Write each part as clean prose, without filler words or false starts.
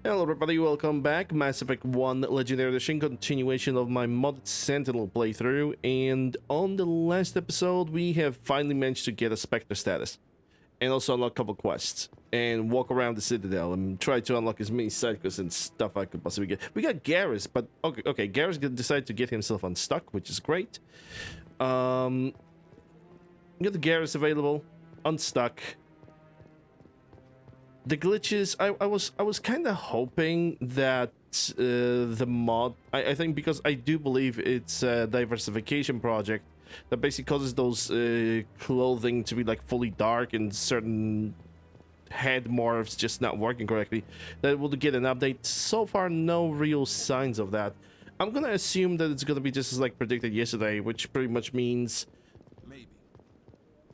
Hello everybody, welcome back. Mass Effect 1 Legendary Edition, continuation of my modded Sentinel playthrough, and on the last episode we have finally managed to get a Spectre status, and also unlock a couple quests, and walk around the Citadel, and try to unlock as many side quests and stuff I could possibly get. We got Garrus, but okay, Garrus decided to get himself unstuck, which is great. We got the Garrus available, unstuck. The glitches, I was kind of hoping that the mod, I think because I do believe it's a diversification project that basically causes those clothing to be like fully dark and certain head morphs just not working correctly, that we'll get an update. So far, no real signs of that. I'm gonna assume that it's gonna be just as like predicted yesterday, which pretty much means... Maybe.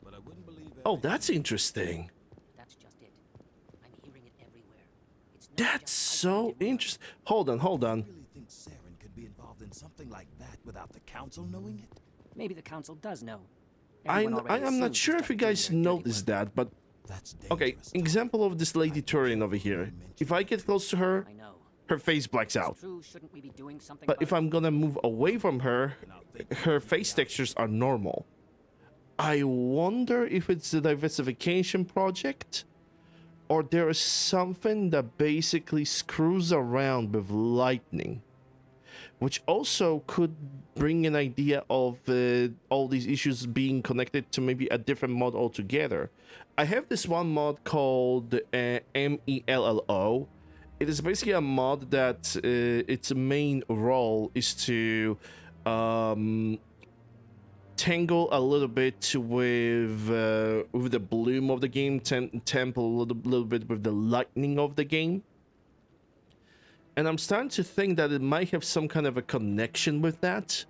But I wouldn't believe Oh, that's interesting. That's so interesting. Hold on. I really think Saren could be involved in something like that without the council knowing it. Maybe the council does know. I'm not sure if you guys noticed that, but That's okay. dangerous. Example of this lady Turian over here. If I get close to her, I know. her face blacks out. True, shouldn't we be doing something But about if I'm gonna move away from her, her face textures are normal. I wonder if it's the diversification project, or there is something that basically screws around with lightning, which also could bring an idea of all these issues being connected to maybe a different mod altogether. I have this one mod called MELLO. It is basically a mod that its main role is to tangle a little bit with the bloom of the game, temple a little bit with the lightning of the game, and I'm starting to think that it might have some kind of a connection with that.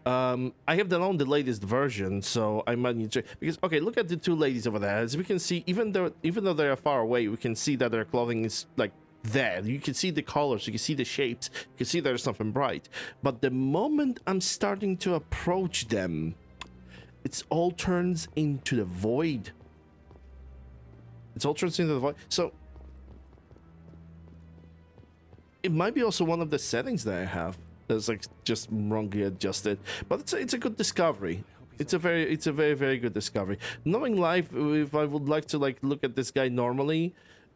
I have downloaded the latest version, so I might need to, because okay, look at the two ladies over there. As we can see, even though they are far away, we can see that their clothing is like there. You can see the colors, you can see the shapes, you can see there's something bright. But the moment I'm starting to approach them, it all turns into the void. So it might be also one of the settings that I have that's like just wrongly adjusted. But it's a good discovery. It's a very good discovery. Knowing life, if I would like to like look at this guy normally,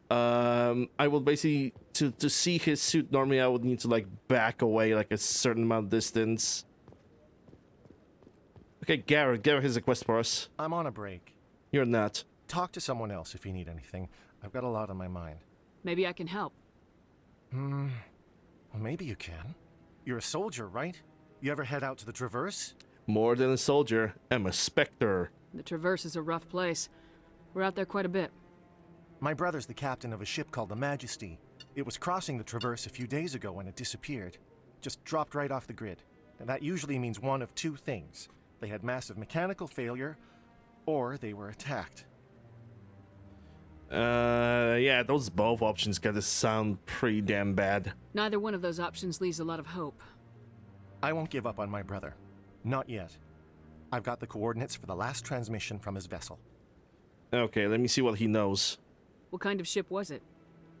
I would basically to see his suit normally I would need to like back away like a certain amount of distance. Okay, Garrett has a quest for us. I'm on a break. You're not. Talk to someone else if you need anything. I've got a lot on my mind. Maybe I can help. Well, maybe you can. You're a soldier, right? You ever head out to the Traverse? More than a soldier, I'm a Spectre. The Traverse is a rough place. We're out there quite a bit. My brother's the captain of a ship called the Majesty. It was crossing the Traverse a few days ago when it disappeared. Just dropped right off the grid. And that usually means one of two things. They had massive mechanical failure, or they were attacked. Yeah, those both options gotta sound pretty damn bad. Neither one of those options leaves a lot of hope. I won't give up on my brother. Not yet. I've got the coordinates for the last transmission from his vessel. Okay, let me see what he knows. What kind of ship was it?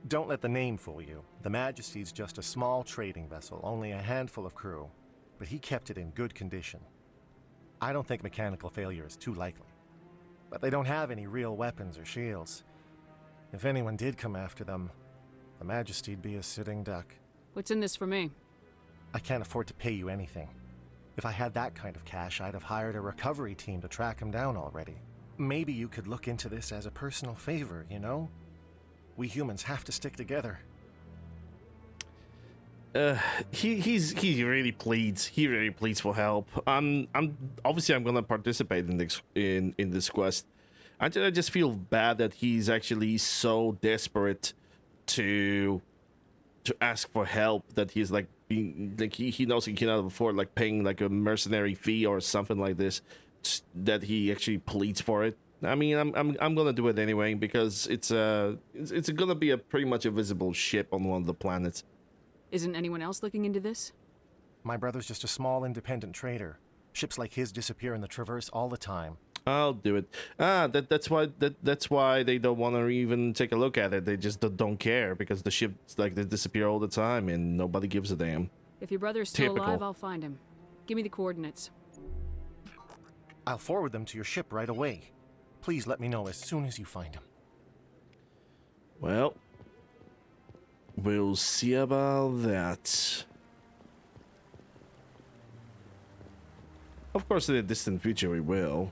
Don't let the name fool you. The Majesty's just a small trading vessel, only a handful of crew. But he kept it in good condition. I don't think mechanical failure is too likely. But they don't have any real weapons or shields. If anyone did come after them, the Majesty'd be a sitting duck. What's in this for me? I can't afford to pay you anything. If I had that kind of cash, I'd have hired a recovery team to track him down already. Maybe you could look into this as a personal favor, you know? We humans have to stick together. He really pleads. He really pleads for help. I'm obviously I'm gonna participate in this quest. I just feel bad that he's actually so desperate to ask for help that he's like being like he knows he cannot afford like paying like a mercenary fee or something like this, that he actually pleads for it. I mean, I'm gonna do it anyway because it's gonna be a pretty much a visible ship on one of the planets. Isn't anyone else looking into this? My brother's just a small independent trader. Ships like his disappear in the Traverse all the time. I'll do it. That's why they don't want to even take a look at it. They just don't care because the ships like they disappear all the time and nobody gives a damn. If your brother's still Typical. alive, I'll find him. Give me the coordinates. I'll forward them to your ship right away. Please let me know as soon as you find him. Well, we'll see about that. Of course, in the distant future, we will.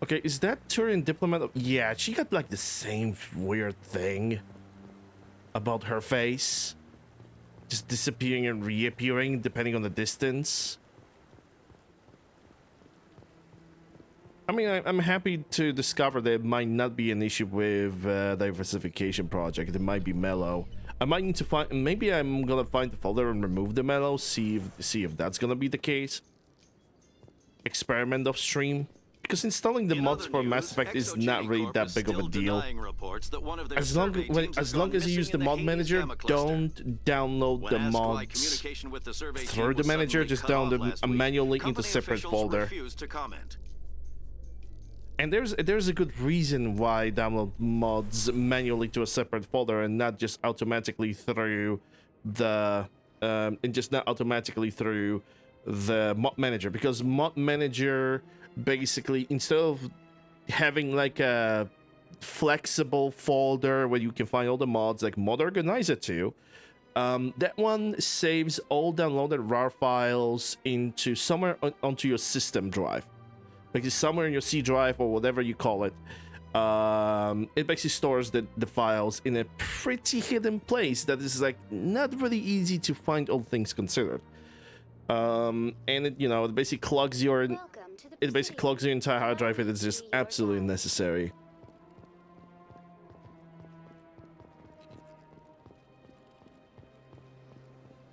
Okay, is that Turian diplomat? Yeah, she got like the same weird thing about her face. Just disappearing and reappearing depending on the distance. I mean, I'm happy to discover that it might not be an issue with diversification project. It might be mellow. I might need to find. Maybe I'm gonna find the folder and remove the mellow. See if that's gonna be the case. Experiment off stream. Because installing the mods for Mass Effect is not really that big of a deal. As long as you use the mod manager, don't download the mods through the manager. Just download them manually into separate folder. And there's a good reason why download mods manually to a separate folder and not just automatically through the the mod manager, because mod manager basically, instead of having like a flexible folder where you can find all the mods like Mod Organizer 2, that one saves all downloaded RAR files into somewhere onto your system drive, like somewhere in your C drive or whatever you call it. It basically stores the files in a pretty hidden place that is like not really easy to find, all things considered. And it, you know, it basically clogs your entire hard drive, and it's just absolutely necessary.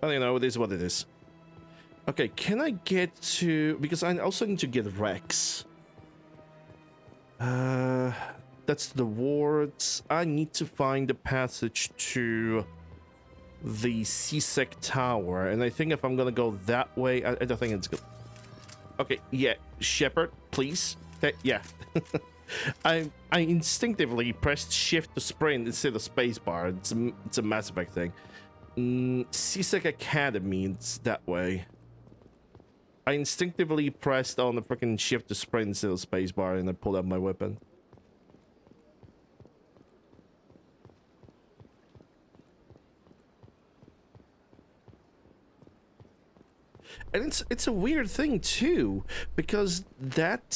But you know, it is what it is. Okay, can I get to, because I also need to get Rex. That's the wards. I need to find the passage to the CSEC tower, and I think if I'm gonna go that way, I don't think it's good. Okay, yeah, Shepard, please. Okay, yeah. I instinctively pressed shift to sprint instead of spacebar. It's a Mass Effect thing. CSEC Academy, it's that way. I instinctively pressed on the freaking shift to sprint instead of spacebar, and I pulled out my weapon. And it's a weird thing too, because that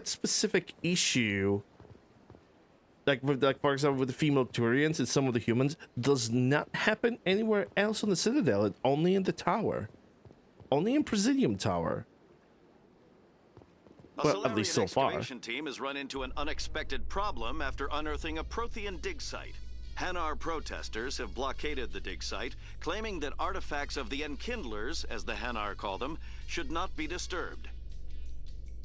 specific issue, like for example with the female Turians and some of the humans, does not happen anywhere else on the Citadel. It's only in the tower, only in Presidium Tower. Well, at least so far. Excavation team has run into an unexpected problem after unearthing a Prothean dig site. Hanar protesters have blockaded the dig site, claiming that artifacts of the Enkindlers, as the Hanar call them, should not be disturbed.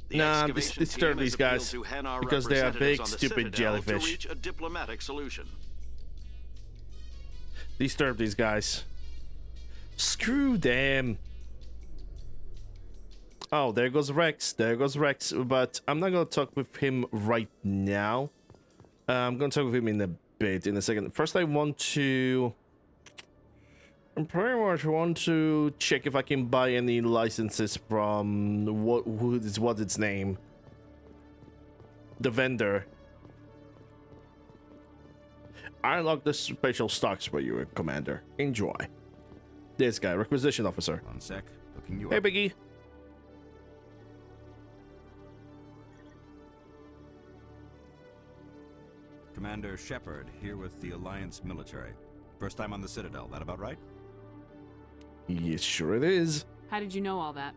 Nah, disturb these guys, because they are big, stupid jellyfish. To reach a diplomatic solution. Disturb these guys. Screw them. Oh, there goes Rex. There goes Rex. But I'm not gonna talk with him right now. I'm gonna talk with him in a bit, in a second. First, I want to check if I can buy any licenses from what's its name, the vendor. I unlocked the special stocks for you, Commander. Enjoy. This guy, requisition officer. One sec. Looking you Hey, up. Biggie. Commander Shepard, here with the Alliance military. First time on the Citadel, that about right? Yes, sure it is. How did you know all that?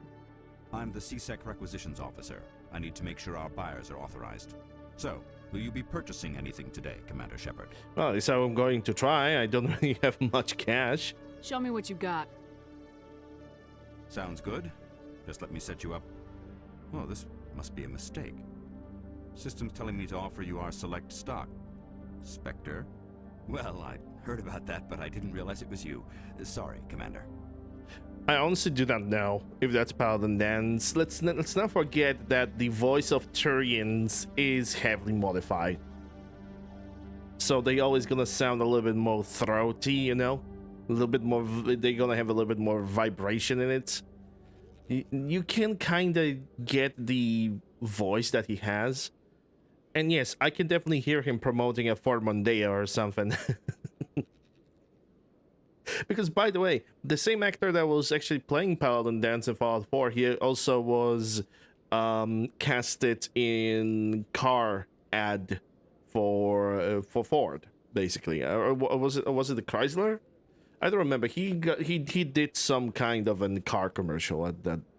I'm the CSEC requisitions officer. I need to make sure our buyers are authorized. So, will you be purchasing anything today, Commander Shepard? Well, at least I'm going to try. I don't really have much cash. Show me what you got. Sounds good. Just let me set you up. Well, this must be a mistake. System's telling me to offer you our select stock. Spectre? Well, I heard about that, but I didn't realize it was you. Sorry, Commander. I honestly do not know if that's Paladin Dance. Let's not forget that the voice of Turians is heavily modified. So they always gonna sound a little bit more throaty, you know? A little bit more, they're gonna have a little bit more vibration in it. You can kind of get the voice that he has. And yes, I can definitely hear him promoting a Fort Mondeo or something. Because, by the way, the same actor that was actually playing Paladin Dance in Fallout 4, he also was casted in car ad for Ford, basically. Or was it the Chrysler? I don't remember. He did some kind of a car commercial.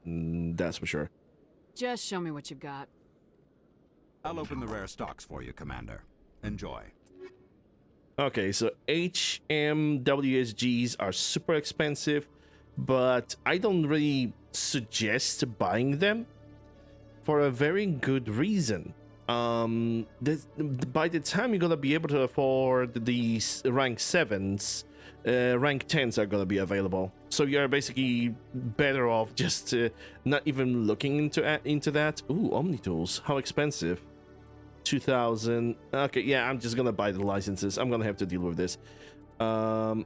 That's for sure. Just show me what you've got. I'll open the rare stocks for you, Commander. Enjoy. Okay, so HMWSGs are super expensive, but I don't really suggest buying them for a very good reason. By the time you're gonna be able to afford these rank 7s, rank 10s are gonna be available. So you're basically better off just not even looking into that. Ooh, Omnitools, how expensive? 2,000. Okay, yeah, I'm just gonna buy the licenses. I'm gonna have to deal with this. I'm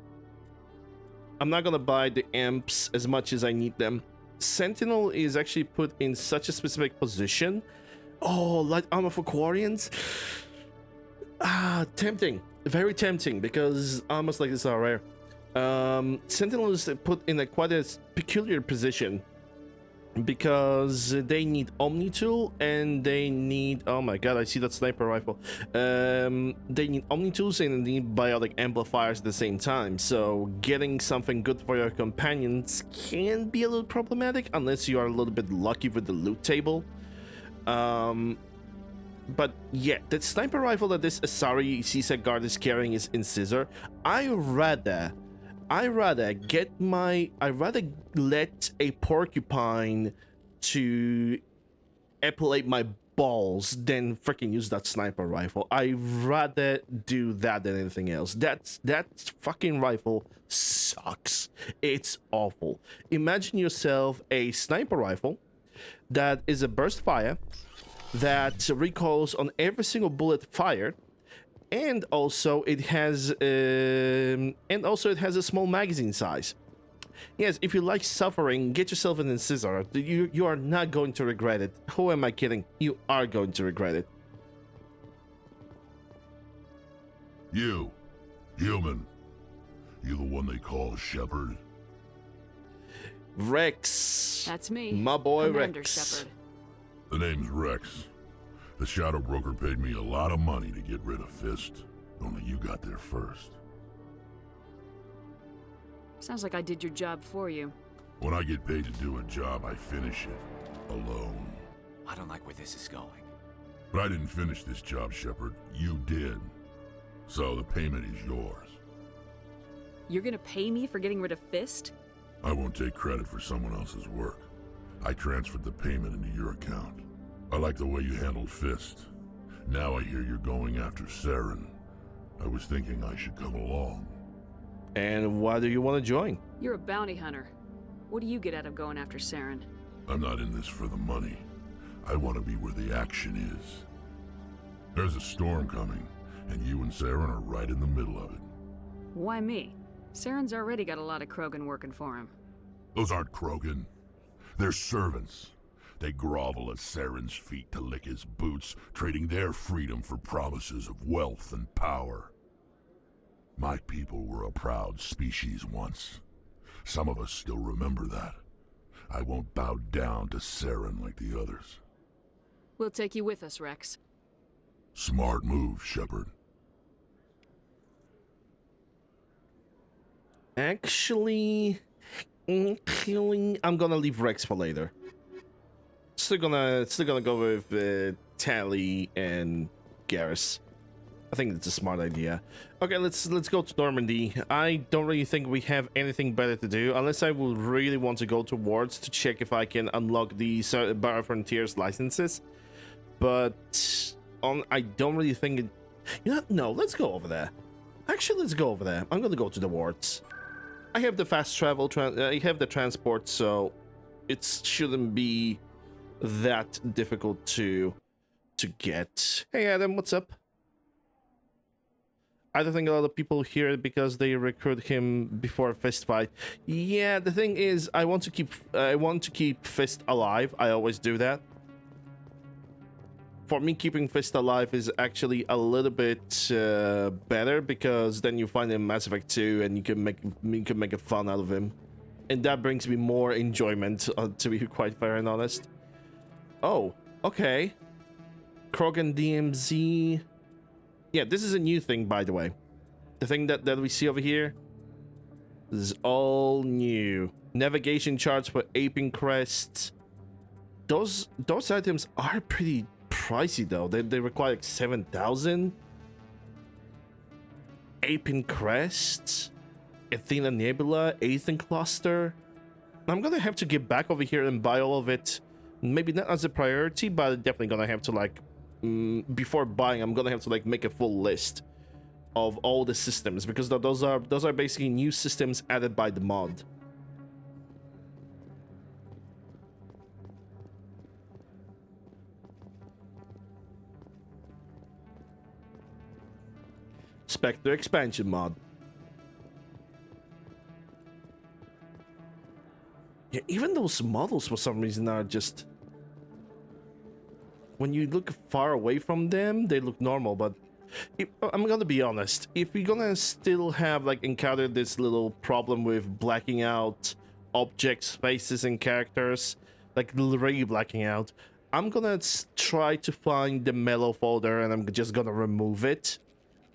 not gonna buy the amps as much as I need them. Sentinel is actually put in such a specific position. Oh, light armor for Quarians. Tempting, very tempting, because armors like this are rare. Sentinel is put in quite a peculiar position, because they need Omnitool and they need, oh my god, I see that sniper rifle. They need Omnitools and they need biotic amplifiers at the same time. So getting something good for your companions can be a little problematic unless you are a little bit lucky with the loot table. But yeah, the sniper rifle that this Asari CSEC guard is carrying is Incisor. I rather let a porcupine to epilate my balls than freaking use that sniper rifle. I rather do that than anything else. That fucking rifle sucks. It's awful. Imagine yourself a sniper rifle that is a burst fire that recoils on every single bullet fired. And also it has a small magazine size. Yes, if you like suffering, get yourself an Incisor. You are not going to regret it. Who am I kidding? You are going to regret it. You, human. You the one they call Shepard? Rex. That's me. My boy Commander Rex. Shepard. The name's Rex. The Shadow Broker paid me a lot of money to get rid of Fist. Only you got there first. Sounds like I did your job for you. When I get paid to do a job, I finish it. Alone. I don't like where this is going. But I didn't finish this job, Shepard. You did. So the payment is yours. You're gonna pay me for getting rid of Fist? I won't take credit for someone else's work. I transferred the payment into your account. I like the way you handled Fist. Now I hear you're going after Saren. I was thinking I should come along. And why do you want to join? You're a bounty hunter. What do you get out of going after Saren? I'm not in this for the money. I want to be where the action is. There's a storm coming, and you and Saren are right in the middle of it. Why me? Saren's already got a lot of Krogan working for him. Those aren't Krogan. They're servants. They grovel at Saren's feet to lick his boots, trading their freedom for promises of wealth and power. My people were a proud species once. Some of us still remember that. I won't bow down to Saren like the others. We'll take you with us, Rex. Smart move, Shepard. Actually, I'm gonna leave Rex for later. Still gonna go with Tally and Garrus. I think it's a smart idea. Okay, let's go to Normandy. I don't really think we have anything better to do, unless I will really want to go to wards to check if I can unlock the Barra Frontiers licenses. But I don't really think it. You know, no. Let's go over there. Actually, let's go over there. I'm gonna go to the wards. I have the fast travel. I have the transport, so it shouldn't be that difficult to get. Hey Adam, what's up? I don't think a lot of people hear it because they recruit him before a fist fight. Yeah, the thing is, I want to keep Fist alive. I always do that. For me, keeping Fist alive is actually a little bit better, because then you find him Mass Effect 2 and you can make a fun out of him, and that brings me more enjoyment. To be quite fair and honest. Oh, okay. Krogan DMZ. Yeah, this is a new thing, by the way. The thing that we see over here is all new. Navigation charts for aping crests. Those items are pretty pricey though. They require like 7,000. Aping crests, Athena Nebula, Aethan cluster. I'm gonna have to get back over here and buy all of it. Maybe not as a priority, but definitely gonna have to, like, before buying, I'm gonna have to, like, make a full list of all the systems, because those are basically new systems added by the mod. Spectre expansion mod. Yeah, even those models for some reason are just, when you look far away from them, they look normal, but I'm gonna be honest, if we're gonna still have, like, encounter this little problem with blacking out objects, spaces, and characters, like really blacking out, I'm gonna try to find the mellow folder and I'm just gonna remove it.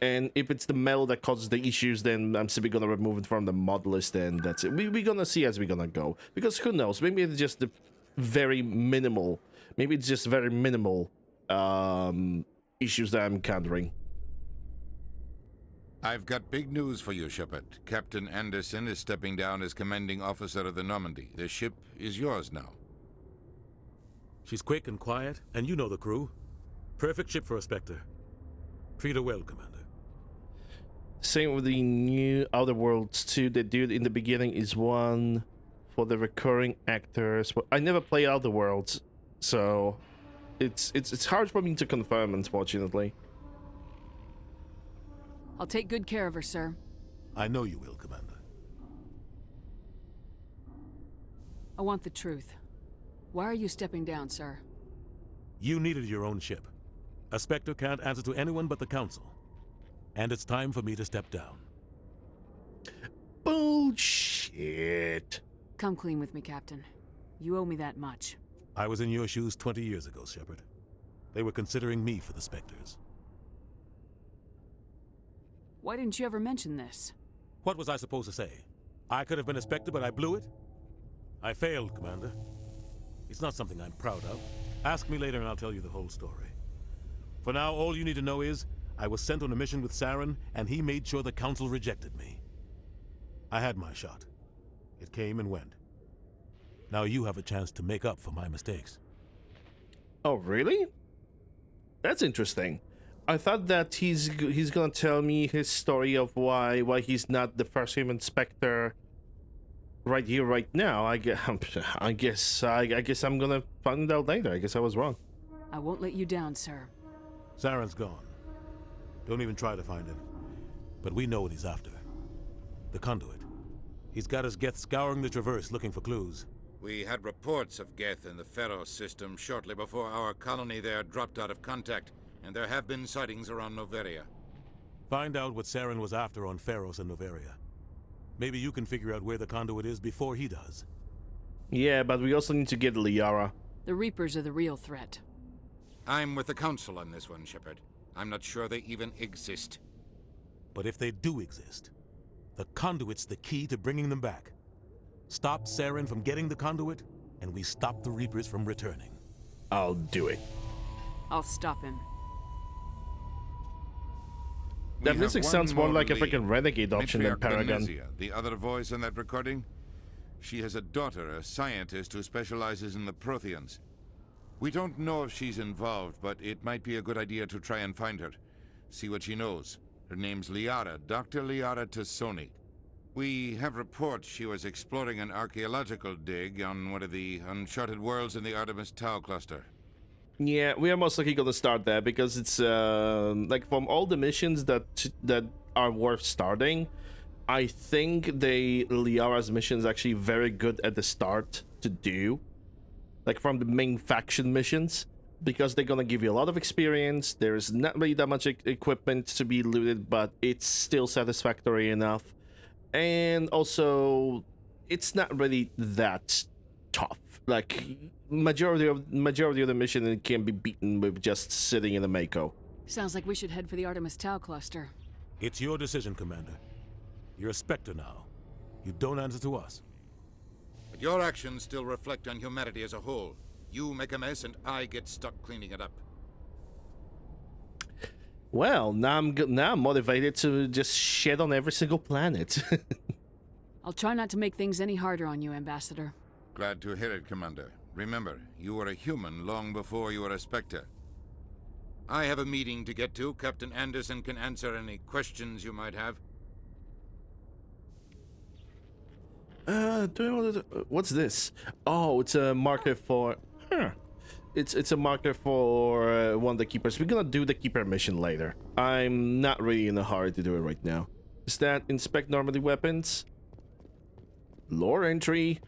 And if it's the mellow that causes the issues, then I'm simply gonna remove it from the mod list, and that's it. We're gonna see as we're gonna go, because who knows, maybe it's just the very minimal, issues that I'm encountering. I've got big news for you, Shepard. Captain Anderson is stepping down as commanding officer of the Normandy. The ship is yours now. She's quick and quiet, and you know the crew. Perfect ship for a Spectre. Treat her well, Commander. Same with the new Outer Worlds 2. They do it in the beginning is one for the recurring actors. But I never play Outer Worlds, so it's hard for me to confirm, unfortunately. I'll take good care of her, sir. I know you will, Commander. I want the truth. Why are you stepping down, sir? You needed your own ship. A Spectre can't answer to anyone but the Council. And it's time for me to step down. Bullshit. Come clean with me, Captain. You owe me that much. I was in your shoes 20 years ago, Shepard. They were considering me for the Spectres. Why didn't you ever mention this? What was I supposed to say? I could have been a Spectre, but I blew it? I failed, Commander. It's not something I'm proud of. Ask me later and I'll tell you the whole story. For now, all you need to know is, I was sent on a mission with Saren, and he made sure the Council rejected me. I had my shot. It came and went. Now you have a chance to make up for my mistakes. Oh, really? That's interesting. I thought that he's gonna tell me his story of why he's not the first human Spectre right here, right now. I guess I'm gonna find out later. I guess I was wrong. I won't let you down, sir. Saren's gone. Don't even try to find him. But we know what he's after. The conduit. He's got his Geth scouring the Traverse looking for clues. We had reports of Geth in the Pharos system shortly before our colony there dropped out of contact, and there have been sightings around Noveria. Find out what Saren was after on Pharos and Noveria. Maybe you can figure out where the conduit is before he does. Yeah, but we also need to get Liara. The Reapers are the real threat. I'm with the Council on this one, Shepard. I'm not sure they even exist. But if they do exist, the conduit's the key to bringing them back. Stop Saren from getting the conduit, and we stop the Reapers from returning. I'll do it. I'll stop him. That music sounds more like a freaking Renegade option than Matriarch Paragon. Benezia, the other voice in that recording. She has a daughter, a scientist who specializes in the Protheans. We don't know if she's involved, but it might be a good idea to try and find her. See what she knows. Her name's Liara, Dr. Liara Tassoni. We have reports she was exploring an archaeological dig on one of the uncharted worlds in the Artemis Tau cluster. Yeah, we are most likely gonna start there because it's like from all the missions that are worth starting, I think Liara's mission is actually very good at the start to do, like from the main faction missions, because they're gonna give you a lot of experience. There's not really that much equipment to be looted, but it's still satisfactory enough, and also it's not really that tough. Like majority of the mission can be beaten with just sitting in a Mako. Sounds like we should head for the Artemis Tau cluster. It's your decision, Commander. You're a Spectre now. You don't answer to us. But your actions still reflect on humanity as a whole. You make a mess and I get stuck cleaning it up. Well, now I'm motivated to just shit on every single planet. I'll try not to make things any harder on you, Ambassador. Glad to hear it, Commander. Remember, you were a human long before you were a Spectre. I have a meeting to get to. Captain Anderson can answer any questions you might have. What's this? Oh, it's a marker for... Huh. It's a marker for one of the keepers. We're gonna do the keeper mission later. I'm not really in a hurry to do it right now. Is that inspect Normandy weapons? Lore entry.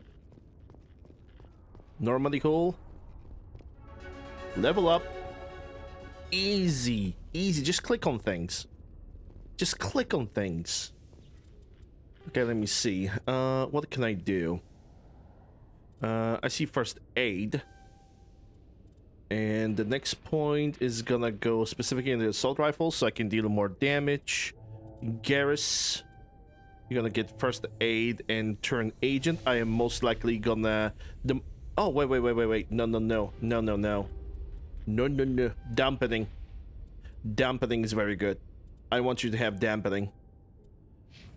Normandy hull. Level up. Easy. Easy. Just click on things. Just click on things. Okay, let me see. What can I do? I see first aid. And the next point is gonna go specifically into the assault rifle so I can deal more damage. Garrus, you're gonna get first aid and turn agent. I am most likely gonna... Oh, wait. No. Dampening. Dampening is very good. I want you to have dampening.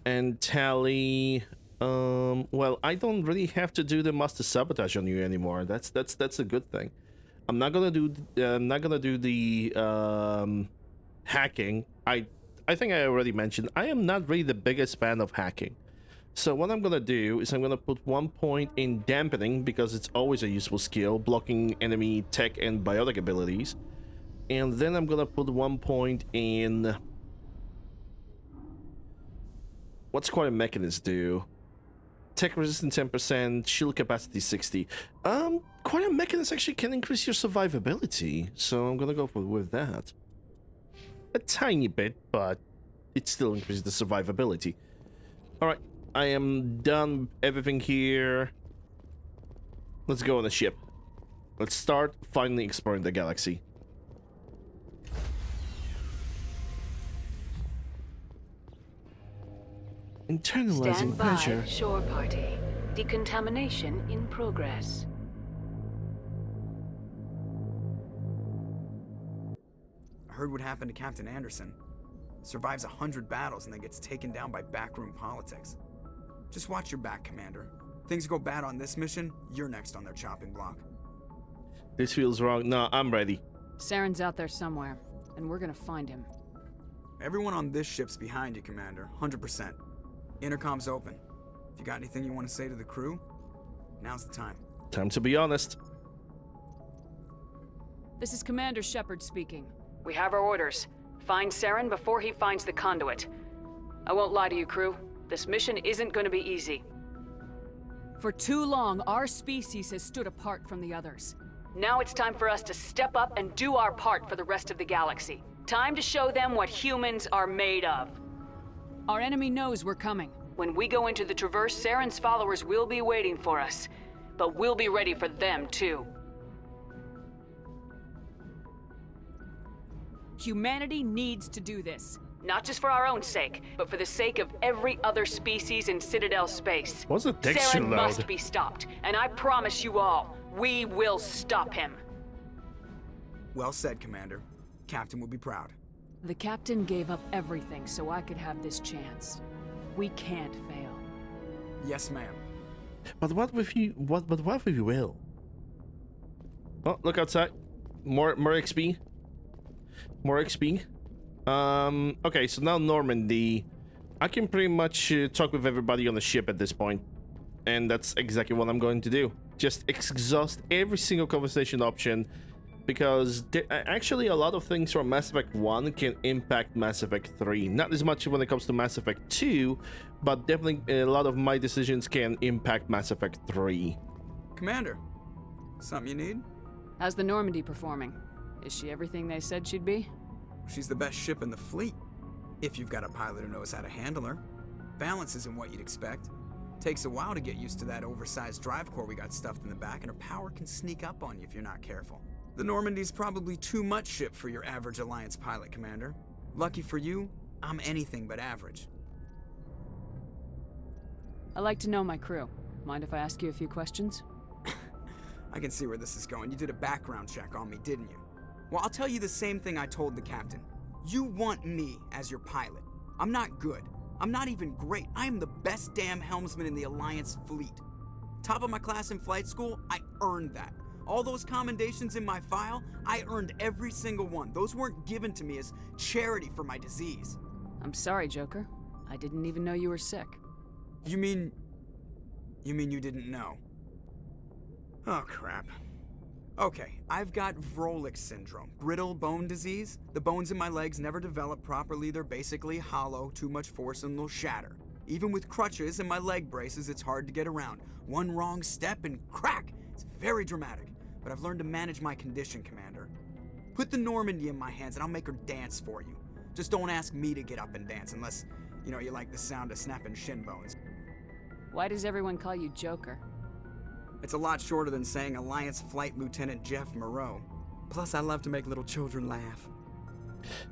And Tally... well, I don't really have to do the master sabotage on you anymore. That's a good thing. I'm not gonna do the hacking. I think I already mentioned I am not really the biggest fan of hacking. So what I'm gonna do is I'm gonna put 1 point in dampening because it's always a useful skill, blocking enemy tech and biotic abilities. And then I'm gonna put 1 point in... What's Quantum Mechanist do? Tech resistance 10%, shield capacity 60. Quantum Mechanist actually can increase your survivability, so I'm gonna go with that. A tiny bit, but it still increases the survivability. Alright, I am done everything here. Let's go on the ship. Let's start finally exploring the galaxy. Internalizing Stand by, pressure. shore party. Decontamination in progress. I heard what happened to Captain Anderson. Survives 100 battles and then gets taken down by backroom politics. Just watch your back, Commander. Things go bad on this mission, you're next on their chopping block. This feels wrong. No, I'm ready. Saren's out there somewhere, and we're gonna find him. Everyone on this ship's behind you, Commander. 100%. Intercom's open. If you got anything you want to say to the crew, now's the time. Time to be honest. This is Commander Shepard speaking. We have our orders. Find Saren before he finds the conduit. I won't lie to you, crew. This mission isn't going to be easy. For too long, our species has stood apart from the others. Now it's time for us to step up and do our part for the rest of the galaxy. Time to show them what humans are made of. Our enemy knows we're coming. When we go into the Traverse, Saren's followers will be waiting for us. But we'll be ready for them, too. Humanity needs to do this. Not just for our own sake, but for the sake of every other species in Citadel space. What's the texture Saren load? must be stopped, and I promise you all, we will stop him. Well said, Commander. Captain will be proud. The captain gave up everything so I could have this chance. We can't fail. Yes, ma'am. But what if you what if you will? Oh, look outside. More XP. More XP. Okay, so now Normandy. I can pretty much talk with everybody on the ship at this point, and that's exactly what I'm going to do. Just exhaust every single conversation option, because actually a lot of things from Mass Effect 1 can impact Mass Effect 3. Not as much when it comes to Mass Effect 2, but definitely a lot of my decisions can impact Mass Effect 3. Commander, something you need? How's the Normandy performing? Is she everything they said she'd be? She's the best ship in the fleet, if you've got a pilot who knows how to handle her. Balance isn't what you'd expect. Takes a while to get used to that oversized drive core we got stuffed in the back, and her power can sneak up on you if you're not careful. The Normandy's probably too much ship for your average Alliance pilot, Commander. Lucky for you, I'm anything but average. I like to know my crew. Mind if I ask you a few questions? I can see where this is going. You did a background check on me, didn't you? Well, I'll tell you the same thing I told the captain. You want me as your pilot. I'm not good. I'm not even great. I am the best damn helmsman in the Alliance fleet. Top of my class in flight school, I earned that. All those commendations in my file, I earned every single one. Those weren't given to me as charity for my disease. I'm sorry, Joker. I didn't even know you were sick. You mean you didn't know? Oh, crap. Okay, I've got Vrolik syndrome, brittle bone disease. The bones in my legs never develop properly. They're basically hollow, too much force and they'll shatter. Even with crutches and my leg braces, it's hard to get around. One wrong step and crack! It's very dramatic, but I've learned to manage my condition, Commander. Put the Normandy in my hands and I'll make her dance for you. Just don't ask me to get up and dance unless, you like the sound of snapping shin bones. Why does everyone call you Joker? It's a lot shorter than saying Alliance Flight Lieutenant Jeff Moreau. Plus, I love to make little children laugh.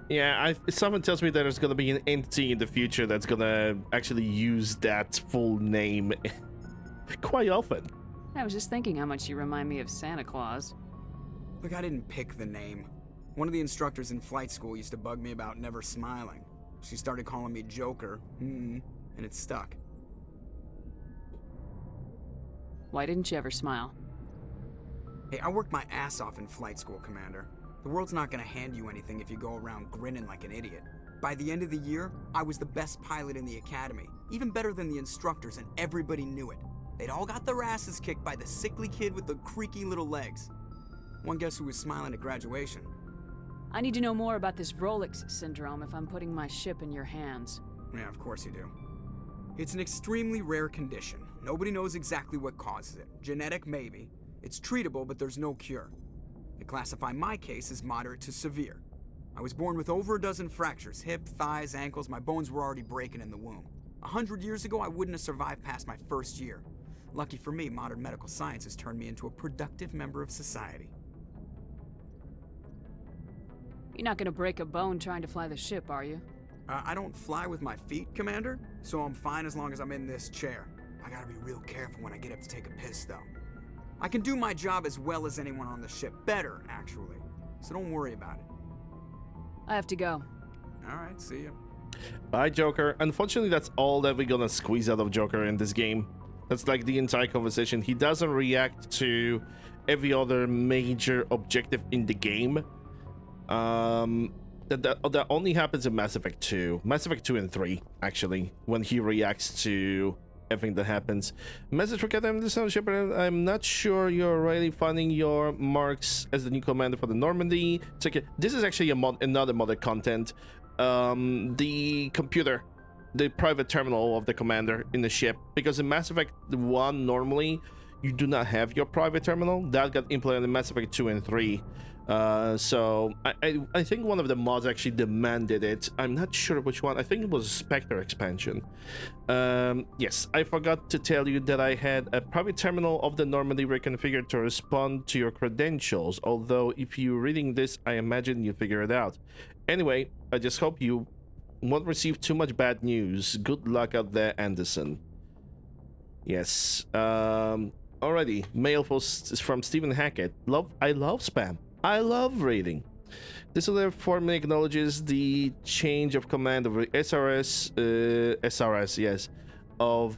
Yeah, someone tells me that there's gonna be an entity in the future that's gonna actually use that full name quite often. I was just thinking how much you remind me of Santa Claus. Look, I didn't pick the name. One of the instructors in flight school used to bug me about never smiling. She started calling me Joker, and it stuck. Why didn't you ever smile? Hey, I worked my ass off in flight school, Commander. The world's not gonna hand you anything if you go around grinning like an idiot. By the end of the year, I was the best pilot in the academy, even better than the instructors, and everybody knew it. They'd all got their asses kicked by the sickly kid with the creaky little legs. One guess who was smiling at graduation? I need to know more about this Vrolik syndrome if I'm putting my ship in your hands. Yeah, of course you do. It's an extremely rare condition. Nobody knows exactly what causes it. Genetic, maybe. It's treatable, but there's no cure. They classify my case as moderate to severe. I was born with over a dozen fractures, hip, thighs, ankles. My bones were already breaking in the womb. 100 years ago, I wouldn't have survived past my first year. Lucky for me, modern medical science has turned me into a productive member of society. You're not gonna break a bone trying to fly the ship, are you? I don't fly with my feet, Commander, so I'm fine as long as I'm in this chair. I gotta be real careful when I get up to take a piss, though. I can do my job as well as anyone on the ship. Better, actually. So don't worry about it. I have to go. Alright, see ya. Bye, Joker. Unfortunately, that's all that we're gonna squeeze out of Joker in this game. That's like the entire conversation. He doesn't react to every other major objective in the game. That only happens in Mass Effect 2. Mass Effect 2 and 3, actually, when he reacts to everything that happens. Message for Captain Anderson, Shepard. I'm not sure you're already finding your marks as the new commander for the Normandy. This is actually another modded content. The computer, the private terminal of the commander in the ship, because in Mass Effect 1 normally you do not have your private terminal. That got implemented in Mass Effect 2 and 3. So I think one of the mods actually demanded it. I'm not sure which one. I think it was Spectre expansion. Yes, I forgot to tell you that I had a private terminal of the Normandy reconfigured to respond to your credentials. Although if you're reading this, I imagine you figure it out. Anyway, I just hope you won't receive too much bad news. Good luck out there, Anderson. Yes. Alrighty. Mail from Stephen Hackett. I love spam. I love reading. This letter formally acknowledges the change of command of SRS, yes, of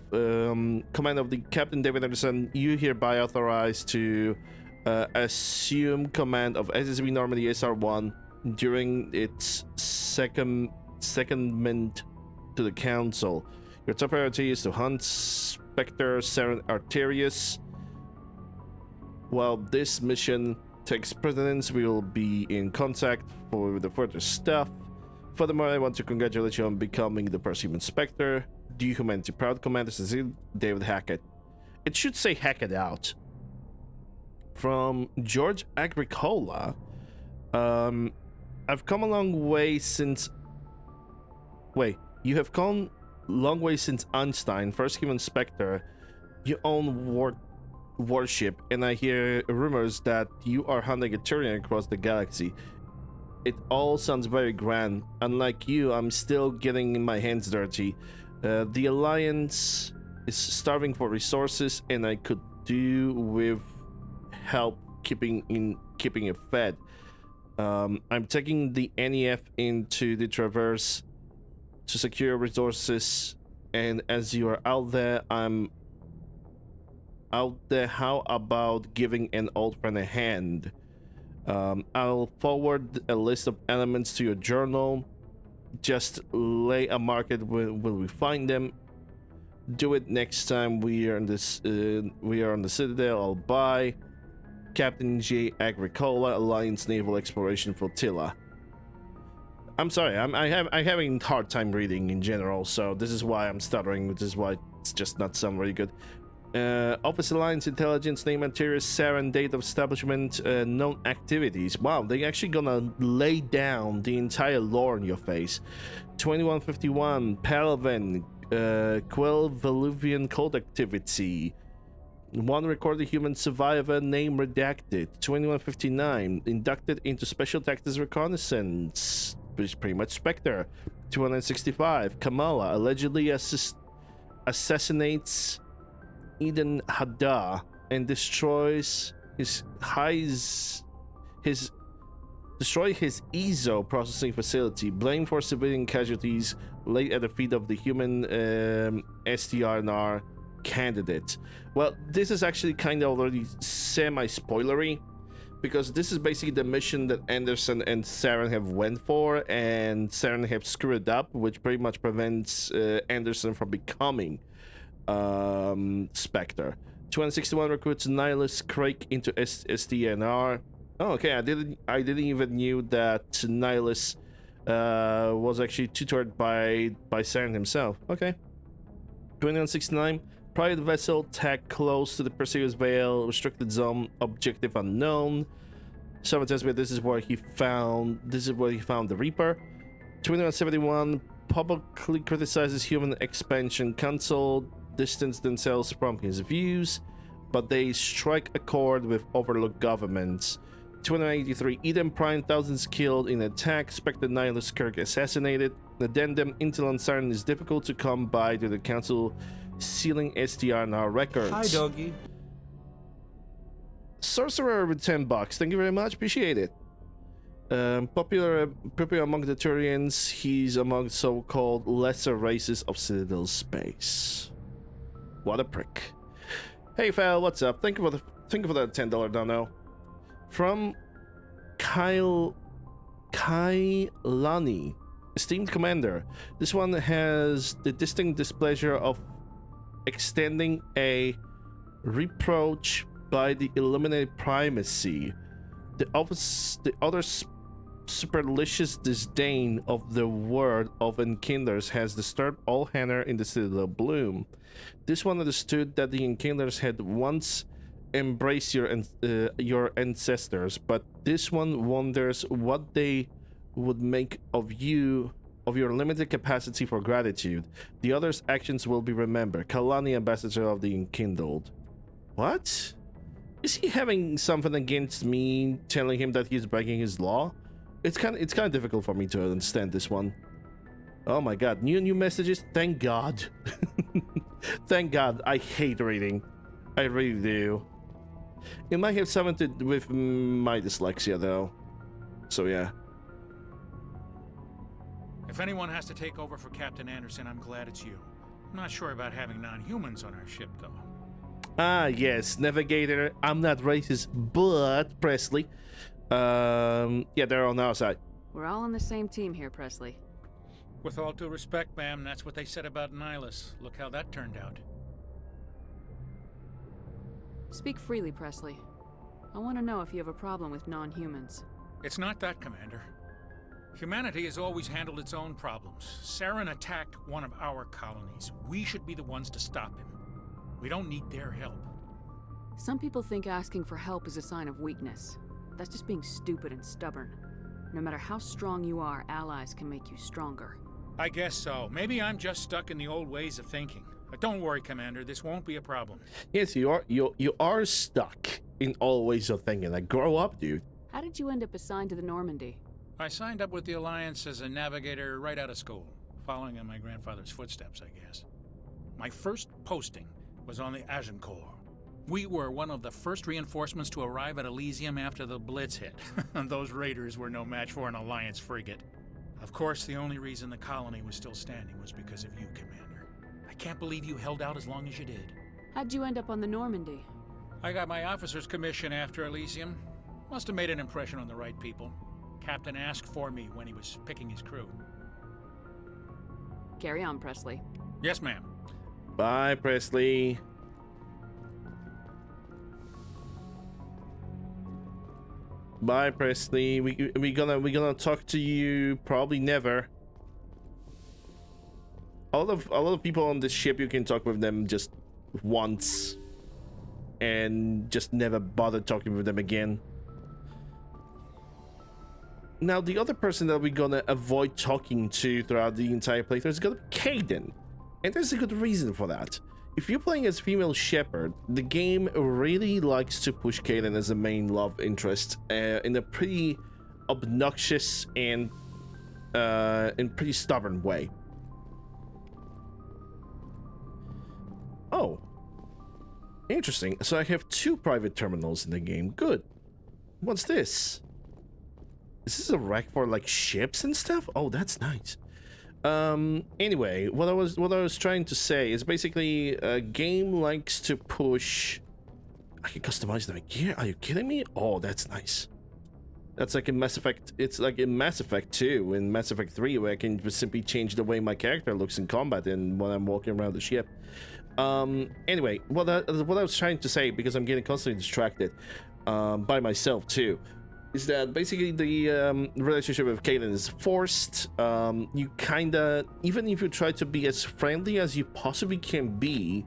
command of the Captain David Anderson. You hereby authorized to assume command of SSB Normandy SR1 during its secondment to the Council. Your top priority is to hunt Spectre Saren Arterius. While this mission takes precedence, we will be in contact for the further stuff. Furthermore, I want to congratulate you on becoming the first human Spectre. Do humanity proud, Commander Cecil David Hackett. It should say Hackett out. From George Agricola. I've come a long way since... Wait, you have come a long way since Einstein, first human Spectre. You own warship, and I hear rumors that you are hunting a Turian across the galaxy. It all sounds very grand. Unlike you, I'm still getting my hands dirty. The Alliance is starving for resources, and I could do with help keeping it fed. I'm taking the NEF into the Traverse to secure resources, and as you are out there, I'm out there. How about giving an old friend a hand? I'll forward a list of elements to your journal. Just lay a market when we find them. Do it next time we are on this. We are on the Citadel. I'll buy. Captain J. Agricola, Alliance Naval Exploration Flotilla. I'm sorry, I'm having a hard time reading in general, so this is why I'm stuttering. This is why it's just not sound very good. Office Alliance Intelligence, name Antares, Saren, date of establishment, known activities. Wow, they actually gonna lay down the entire lore in your face. 2151, Palaven, Quell Veluvian code activity. One recorded human survivor, name redacted. 2159, inducted into Special Tactics Reconnaissance, which is pretty much Spectre. 265, Kamala allegedly assassinates Eden Hadar and destroys his ESO processing facility. Blame for civilian casualties laid at the feet of the human STRNR candidate. Well, this is actually kind of already semi-spoilery, because this is basically the mission that Anderson and Saren have went for, and Saren have screwed up, which pretty much prevents Anderson from becoming Spectre. 261 recruits Nihilus Craig into STNR. Oh, okay. I didn't even knew that Nihilus was actually tutored by Saren himself. Okay. 2169, private vessel tagged close to the Perseus Vale, restricted zone, objective unknown. Someone tells me this is where he found the Reaper. 2171, publicly criticizes human expansion council, distance themselves from his views, but they strike a chord with overlooked governments. 283, Eden Prime, thousands killed in attack, Spectre Nihilus Kirk assassinated. Addendum, intel on Saren is difficult to come by due to the council sealing STRNR records. Hi, doggy. Sorcerer with $10. Thank you very much. Appreciate it. Popular among the Turians, he's among so-called lesser races of Citadel space. What a prick. Hey, Fal, what's up? Thank you for that $10 dono. From Kailani, esteemed commander, this one has the distinct displeasure of extending a reproach by the eliminated primacy. The other supercilious disdain of the word of Enkindlers has disturbed all Hanner in the Citadel Bloom. This one understood that the Enkindlers had once embraced your ancestors, but this one wonders what they would make of your limited capacity for gratitude. The other's actions will be remembered. Kalani, ambassador of the Enkindled. What? Is he having something against me, telling him that he's breaking his law? It's kind of difficult for me to understand this one. Oh my god, new messages. Thank God. Thank God. I hate reading. I really do. It might have something to do with my dyslexia, though. So yeah. If anyone has to take over for Captain Anderson, I'm glad it's you. I'm not sure about having non-humans on our ship, though. Ah, yes, Navigator. I'm not racist, but Presley. Yeah, they're on our side. We're all on the same team here, Presley. With all due respect, ma'am, that's what they said about Nihilus. Look how that turned out. Speak freely, Presley. I want to know if you have a problem with non-humans. It's not that, Commander. Humanity has always handled its own problems. Saren attacked one of our colonies. We should be the ones to stop him. We don't need their help. Some people think asking for help is a sign of weakness. That's just being stupid and stubborn. No matter how strong you are, allies can make you stronger. I guess so. Maybe I'm just stuck in the old ways of thinking. But don't worry, Commander. This won't be a problem. Yes, you are. You are stuck in all ways of thinking. Like, grow up, dude. How did you end up assigned to the Normandy? I signed up with the Alliance as a navigator right out of school, following in my grandfather's footsteps, I guess. My first posting was on the Agincourt. We were one of the first reinforcements to arrive at Elysium after the Blitz hit. Those raiders were no match for an Alliance frigate. Of course, the only reason the colony was still standing was because of you, Commander. I can't believe you held out as long as you did. How'd you end up on the Normandy? I got my officer's commission after Elysium. Must have made an impression on the right people. Captain asked for me when he was picking his crew. Carry on, Presley. Yes, ma'am. Bye, Presley. Bye, Presley. We gonna talk to you probably never. A lot of people on this ship, you can talk with them just once and just never bother talking with them again. Now, the other person that we're gonna avoid talking to throughout the entire playthrough is gonna be Kaidan, and there's a good reason for that. If you're playing as female shepherd, the game really likes to push Kaidan as a main love interest in a pretty obnoxious and pretty stubborn way. Oh, interesting. So I have 2 private terminals in the game. Good. What's this? Is this a rack for like ships and stuff? Oh, that's nice. Anyway, what I was trying to say is basically a game likes to push. I can customize the gear. Are you kidding me? Oh, that's nice. That's like in Mass Effect. It's like in Mass Effect 2 and Mass Effect 3, where I can just simply change the way my character looks in combat and when I'm walking around the ship. Anyway, what I was trying to say, because I'm getting constantly distracted by myself too, is that basically the relationship with Kaidan is forced. You kinda, even if you try to be as friendly as you possibly can be,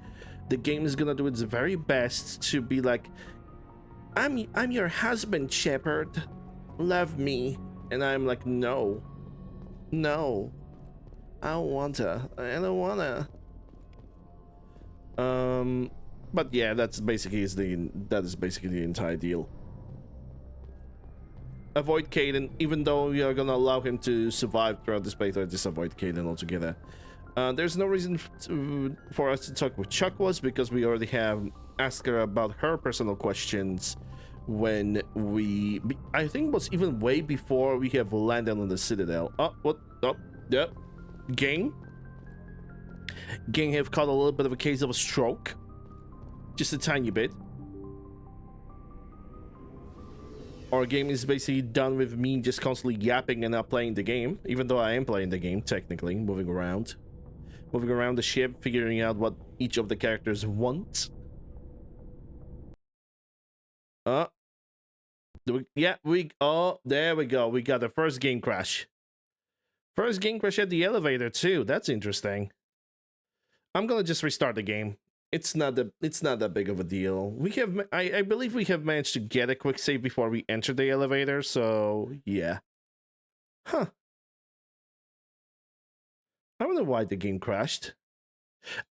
the game is gonna do its very best to be like, I'm your husband, Shepard. Love me. And I'm like, no. I don't wanna. But yeah, that is basically the entire deal. Avoid Kaidan, even though we are gonna allow him to survive throughout this playthrough. Just avoid Kaidan altogether. There's no reason for us to talk with Chakwas, because we already have asked her about her personal questions when I think it was even way before we have landed on the Citadel. Oh, what? Oh, yeah. Gang have caught a little bit of a case of a stroke. Just a tiny bit. Our game is basically done with me just constantly yapping and not playing the game, even though I am playing the game, technically, moving around the ship, figuring out what each of the characters want. Oh, there we go. We got the first game crash. First game crash at the elevator too. That's interesting. I'm gonna just restart the game. It's not that big of a deal. I believe we have managed to get a quick save before we enter the elevator, so yeah. Huh. I don't know why the game crashed.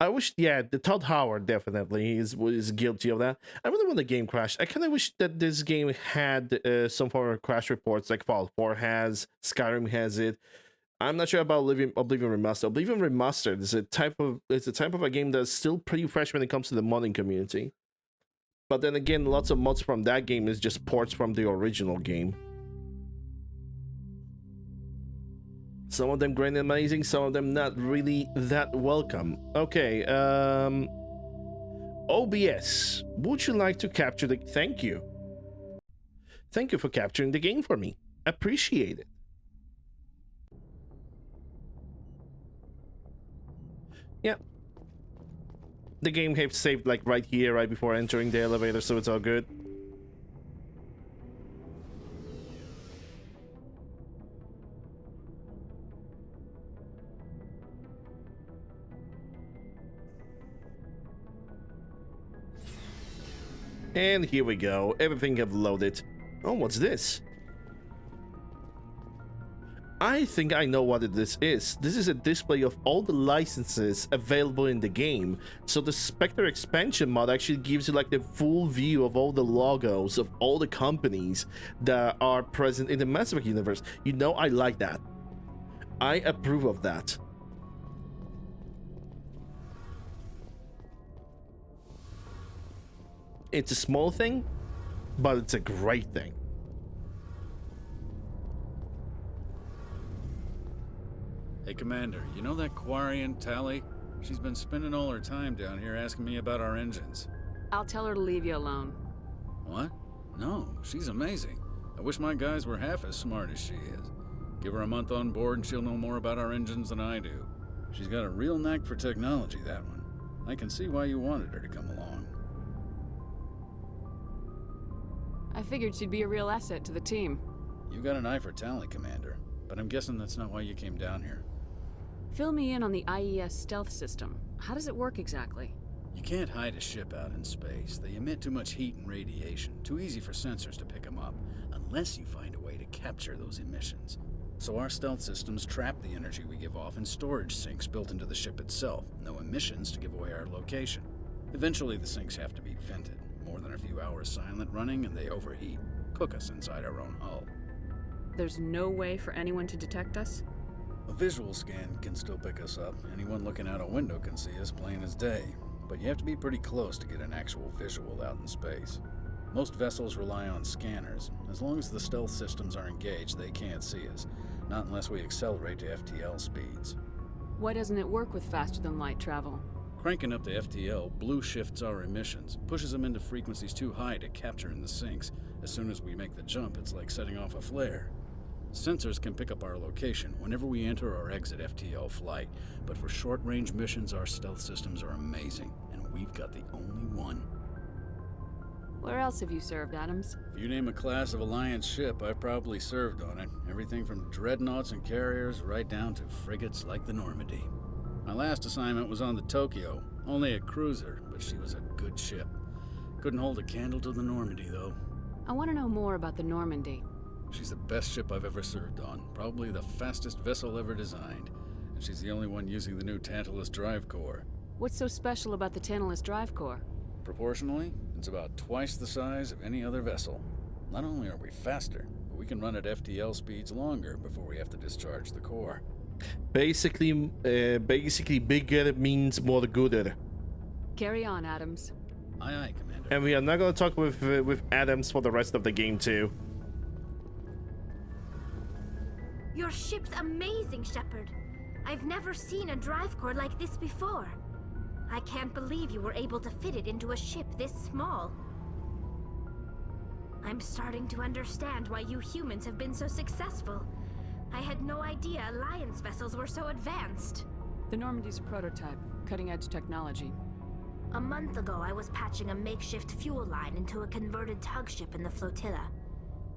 I wish, yeah, the Todd Howard definitely is guilty of that. I wonder when the game crashed. I kind of wish that this game had some form of crash reports like Fallout 4 has, Skyrim has it. I'm not sure about Oblivion Remastered. Oblivion Remastered is a type of a game that's still pretty fresh when it comes to the modding community. But then again, lots of mods from that game is just ports from the original game. Some of them great and amazing, some of them not really that welcome. Okay, OBS, would you like to capture the... Thank you. Thank you for capturing the game for me. Appreciate it. Yeah. The game have saved like right here, right before entering the elevator, so it's all good. And here we go. Everything have loaded. Oh, what's this? I think I know what this is. This is a display of all the licenses available in the game. So the Spectre expansion mod actually gives you like the full view of all the logos of all the companies that are present in the Mass Effect universe. You know, I like that. I approve of that. It's a small thing, but it's a great thing. Hey, Commander, you know that Quarian, Tally? She's been spending all her time down here asking me about our engines. I'll tell her to leave you alone. What? No, she's amazing. I wish my guys were half as smart as she is. Give her a month on board and she'll know more about our engines than I do. She's got a real knack for technology, that one. I can see why you wanted her to come along. I figured she'd be a real asset to the team. You got an eye for Tally, Commander, but I'm guessing that's not why you came down here. Fill me in on the IES stealth system. How does it work exactly? You can't hide a ship out in space. They emit too much heat and radiation. Too easy for sensors to pick them up, unless you find a way to capture those emissions. So our stealth systems trap the energy we give off in storage sinks built into the ship itself. No emissions to give away our location. Eventually the sinks have to be vented. More than a few hours silent running and they overheat. Cook us inside our own hull. There's no way for anyone to detect us? A visual scan can still pick us up. Anyone looking out a window can see us plain as day. But you have to be pretty close to get an actual visual out in space. Most vessels rely on scanners. As long as the stealth systems are engaged, they can't see us. Not unless we accelerate to FTL speeds. Why doesn't it work with faster-than-light travel? Cranking up the FTL blue shifts our emissions, pushes them into frequencies too high to capture in the sinks. As soon as we make the jump, it's like setting off a flare. Sensors can pick up our location whenever we enter or exit FTL flight, but for short-range missions, our stealth systems are amazing, and we've got the only one. Where else have you served, Adams? If you name a class of Alliance ship, I've probably served on it. Everything from dreadnoughts and carriers right down to frigates like the Normandy. My last assignment was on the Tokyo, only a cruiser, but she was a good ship. Couldn't hold a candle to the Normandy, though. I want to know more about the Normandy. She's the best ship I've ever served on, probably the fastest vessel ever designed. And she's the only one using the new Tantalus drive core. What's so special about the Tantalus drive core? Proportionally, it's about twice the size of any other vessel. Not only are we faster, but we can run at FTL speeds longer before we have to discharge the core. Basically bigger means more gooder. Carry on, Adams. Aye, aye, Commander. And we are not going to talk with Adams for the rest of the game too. Your ship's amazing, Shepard. I've never seen a drive core like this before. I can't believe you were able to fit it into a ship this small. I'm starting to understand why you humans have been so successful. I had no idea Alliance vessels were so advanced. The Normandy's a prototype, cutting-edge technology. A month ago, I was patching a makeshift fuel line into a converted tug ship in the flotilla.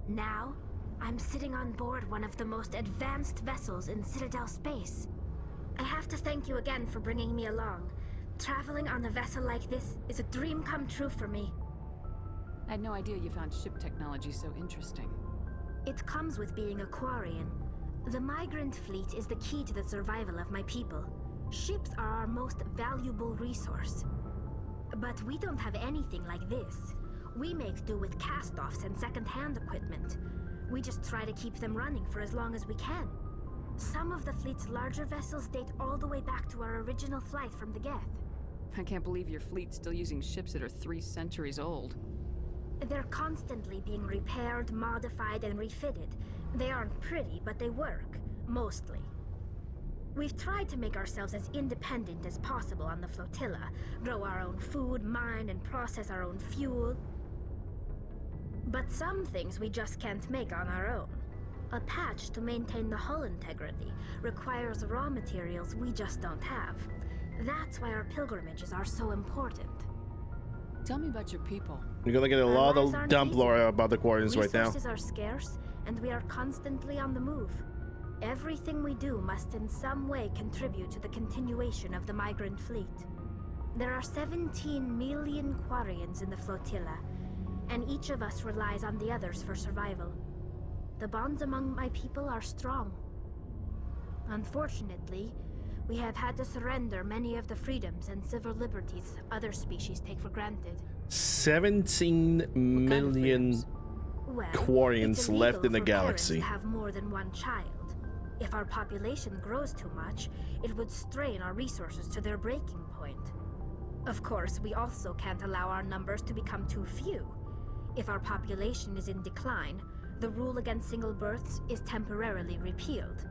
Now, I'm sitting on board one of the most advanced vessels in Citadel space. I have to thank you again for bringing me along. Traveling on a vessel like this is a dream come true for me. I had no idea you found ship technology so interesting. It comes with being a Quarian. The migrant fleet is the key to the survival of my people. Ships are our most valuable resource. But we don't have anything like this. We make do with cast-offs and second-hand equipment. We just try to keep them running for as long as we can. Some of the fleet's larger vessels date all the way back to our original flight from the Geth. I can't believe your fleet's still using ships that are 3 centuries old. They're constantly being repaired, modified, and refitted. They aren't pretty, but they work, mostly. We've tried to make ourselves as independent as possible on the flotilla, grow our own food, mine, and process our own fuel. But some things we just can't make on our own. A patch to maintain the hull integrity requires raw materials we just don't have. That's why our pilgrimages are so important. Tell me about your people. You're gonna get a Our lot lives of aren't dump easy. lore about the Quarians right now. Resources are scarce, and we are constantly on the move. Everything we do must in some way contribute to the continuation of the migrant fleet. There are 17 million Quarians in the flotilla, and each of us relies on the others for survival. The bonds among my people are strong. Unfortunately, we have had to surrender many of the freedoms and civil liberties other species take for granted. 17 million Well, Quarians it's left illegal in the for parents galaxy. to have more than one child. If our population grows too much, it would strain our resources to their breaking point. Of course, we also can't allow our numbers to become too few. If our population is in decline, the rule against single births is temporarily repealed.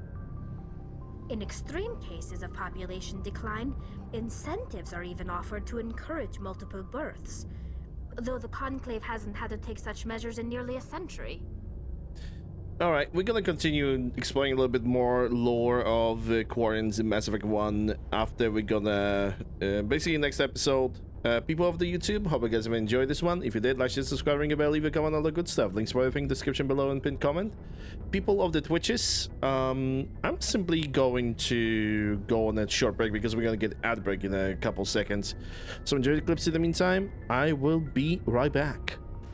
In extreme cases of population decline, incentives are even offered to encourage multiple births, though the Conclave hasn't had to take such measures in nearly a century. Alright, we're gonna continue exploring a little bit more lore of Quarians in Mass Effect 1 after we're gonna, basically next episode. People of the YouTube, hope you guys have enjoyed this one. If you did, like, share, subscribe, ring a bell, leave a comment, all the good stuff. Links for everything in the description below and pinned comment. People of the Twitches, I'm simply going to go on a short break because we're gonna get ad break in a couple seconds. So enjoy the clips in the meantime. I will be right back.